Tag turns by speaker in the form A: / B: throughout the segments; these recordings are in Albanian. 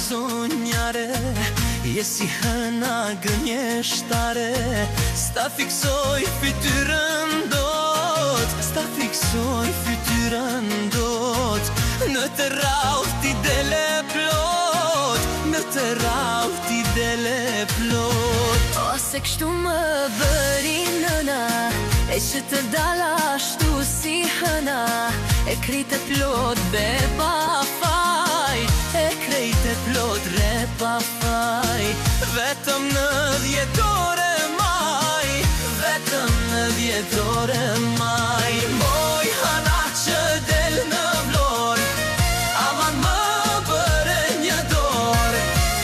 A: zonjare, je si hëna gënjeshtare. Sta fiksoj fytyrën dot, sta fiksoj fytyrën dot. Në të rauh ti dele plot, në të rauh ti dele plot.
B: Ose kështu më bëri nëna, e që të dala ashtu si hëna. E krejtë plot beba faj,
A: e krejtë plot repa faj. Vetëm në 10 ore maj, vetëm në 10 ore maj. Moj hana që del në vlor, aman më bëre një dor.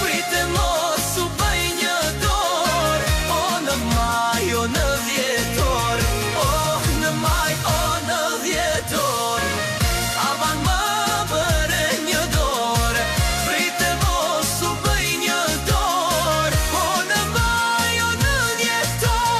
A: Prite mos u bëj një dor, o në maj, o në 10 or. O në maj, o në 10 or. Aman më bëre një dor, prite mos u bëj një dor. O në maj, o në 10 or.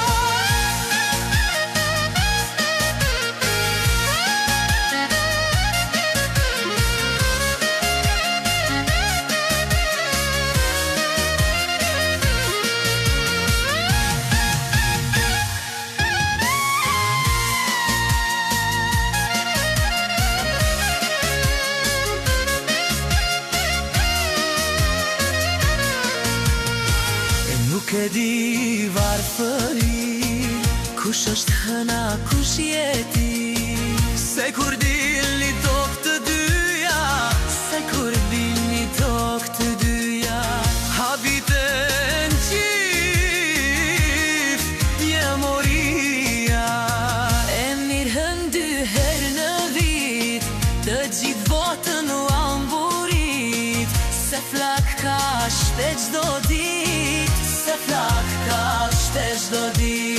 A: Nuk e di varfëri, kush është hëna, kush jeti. Se kur dilni tok të dyja, se kur dilni tok të dyja. Habiten qif, pjemoria.
B: e mirë hën 2 herë në vit, të gjithë botën u amburit. Se flak ka shte gjdo dit,
A: Se flak ka shte çdo ditë.